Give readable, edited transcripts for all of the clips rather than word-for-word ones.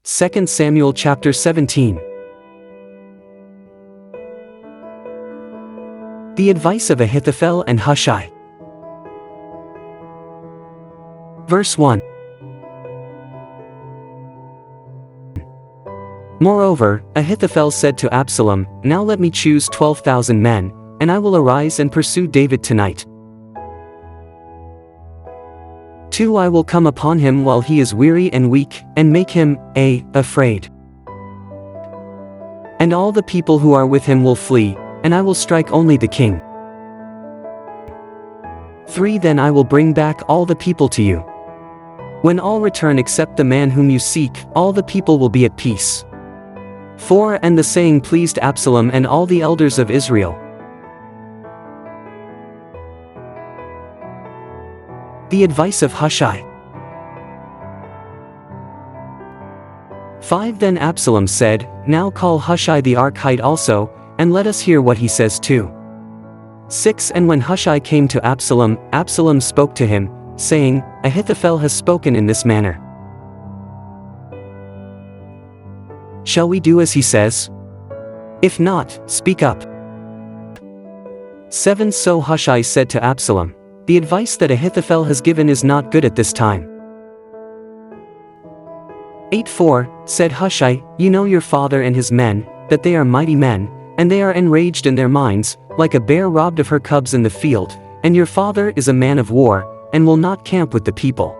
2 Samuel chapter 17. The advice of Ahithophel and Hushai. Verse 1. Moreover, Ahithophel said to Absalom, Now let me choose 12,000 men, and I will arise and pursue David tonight. 2. I will come upon him while he is weary and weak, and make him, afraid. And all the people who are with him will flee, and I will strike only the king. 3. Then I will bring back all the people to you. When all return except the man whom you seek, all the people will be at peace. 4. And the saying pleased Absalom and all the elders of Israel. The advice of Hushai. 5. Then Absalom said, Now call Hushai the Archite also, and let us hear what he says too. 6. And when Hushai came to Absalom, Absalom spoke to him, saying, Ahithophel has spoken in this manner. Shall we do as he says? If not, speak up. 7. So Hushai said to Absalom, The advice that Ahithophel has given is not good at this time. 8:4 Said Hushai, You know your father and his men, that they are mighty men, and they are enraged in their minds, like a bear robbed of her cubs in the field, and your father is a man of war, and will not camp with the people.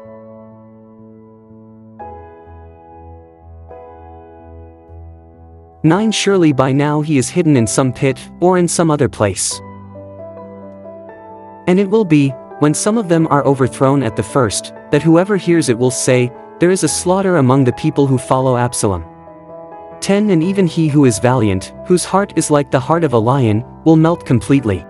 9 Surely by now he is hidden in some pit, or in some other place. And it will be, when some of them are overthrown at the first, that whoever hears it will say, There is a slaughter among the people who follow Absalom. 10 And even he who is valiant, whose heart is like the heart of a lion, will melt completely.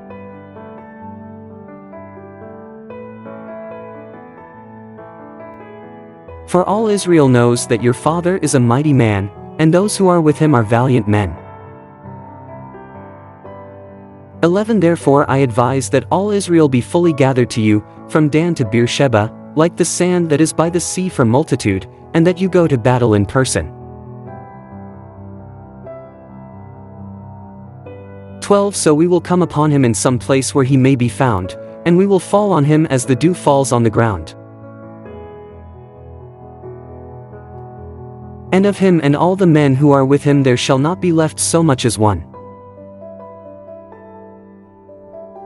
For all Israel knows that your father is a mighty man, and those who are with him are valiant men. 11 Therefore I advise that all Israel be fully gathered to you, from Dan to Beersheba, like the sand that is by the sea for multitude, and that you go to battle in person. 12 So we will come upon him in some place where he may be found, and we will fall on him as the dew falls on the ground. And of him and all the men who are with him there shall not be left so much as one.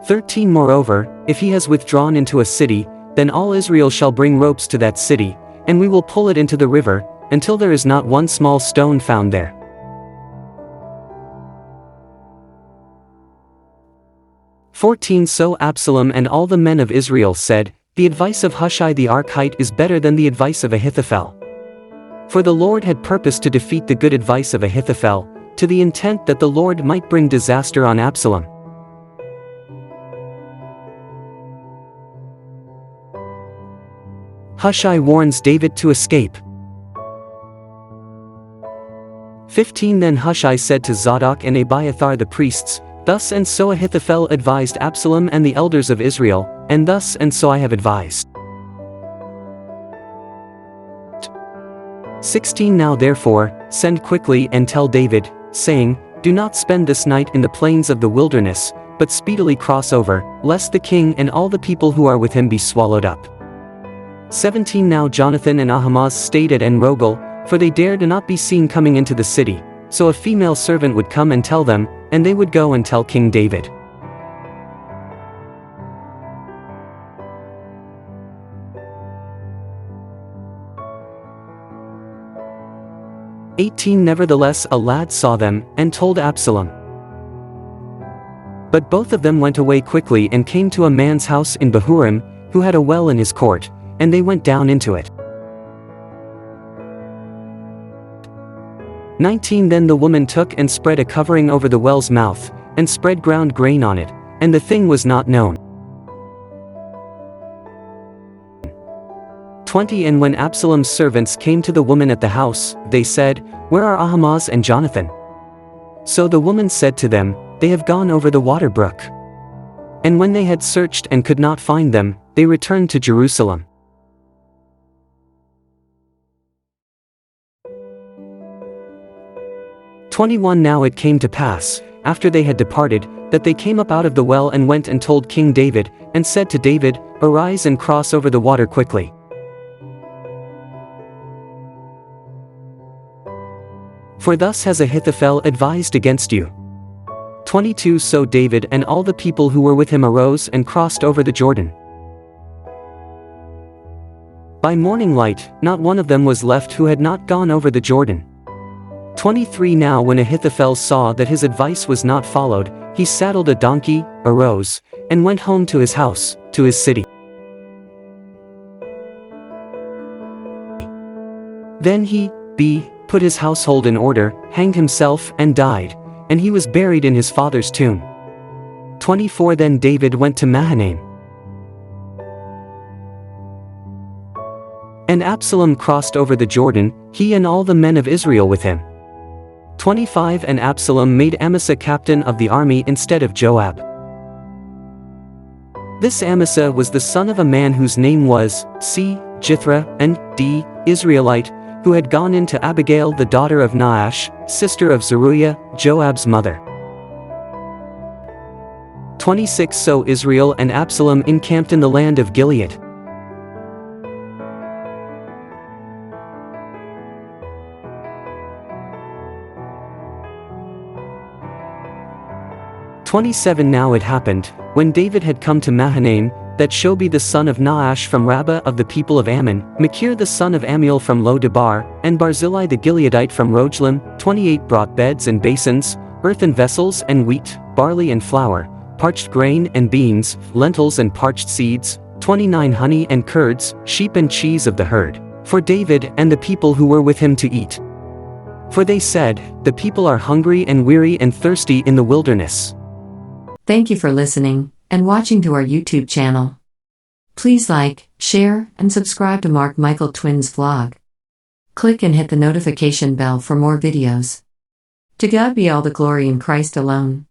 13 Moreover, if he has withdrawn into a city, then all Israel shall bring ropes to that city, and we will pull it into the river, until there is not one small stone found there. 14 So Absalom and all the men of Israel said, The advice of Hushai the Archite is better than the advice of Ahithophel. For the Lord had purposed to defeat the good advice of Ahithophel, to the intent that the Lord might bring disaster on Absalom. Hushai warns David to escape. 15 Then Hushai said to Zadok and Abiathar the priests, Thus and so Ahithophel advised Absalom and the elders of Israel, and thus and so I have advised. 16 Now therefore, send quickly and tell David, saying, Do not spend this night in the plains of the wilderness, but speedily cross over, lest the king and all the people who are with him be swallowed up. 17 Now Jonathan and Ahimaaz stayed at En-Rogel, for they dared not be seen coming into the city, so a female servant would come and tell them, and they would go and tell King David. 18 Nevertheless a lad saw them, and told Absalom. But both of them went away quickly and came to a man's house in Bahurim, who had a well in his court, and they went down into it. 19 Then the woman took and spread a covering over the well's mouth, and spread ground grain on it, and the thing was not known. 20 And when Absalom's servants came to the woman at the house, they said, Where are Ahimaaz and Jonathan? So the woman said to them, They have gone over the water brook. And when they had searched and could not find them, they returned to Jerusalem. 21 Now it came to pass, after they had departed, that they came up out of the well and went and told King David, and said to David, Arise and cross over the water quickly. For thus has Ahithophel advised against you. 22 So David and all the people who were with him arose and crossed over the Jordan. By morning light, not one of them was left who had not gone over the Jordan. 23 Now when Ahithophel saw that his advice was not followed, he saddled a donkey, arose, and went home to his house, to his city. Then he, put his household in order, hanged himself, and died, and he was buried in his father's tomb. 24 Then David went to Mahanaim. And Absalom crossed over the Jordan, he and all the men of Israel with him. 25 And Absalom made Amasa captain of the army instead of Joab. This Amasa was the son of a man whose name was Jithra, and Israelite, who had gone in to Abigail the daughter of Nahash, sister of Zeruiah, Joab's mother. 26 So Israel and Absalom encamped in the land of Gilead. Now it happened, when David had come to Mahanaim, that Shobi the son of Nahash from Rabbah of the people of Ammon, Machir the son of Ammiel from Lo-debar, and Barzillai the Gileadite from Rogelim, 28 brought beds and basins, earthen vessels and wheat, barley and flour, parched grain and beans, lentils and parched seeds, 29 honey and curds, sheep and cheese of the herd, for David and the people who were with him to eat. For they said, The people are hungry and weary and thirsty in the wilderness. Thank you for listening and watching to our YouTube channel. Please like, share, and subscribe to Mark Michael Twins vlog. Click and hit the notification bell for more videos. To God be all the glory in Christ alone.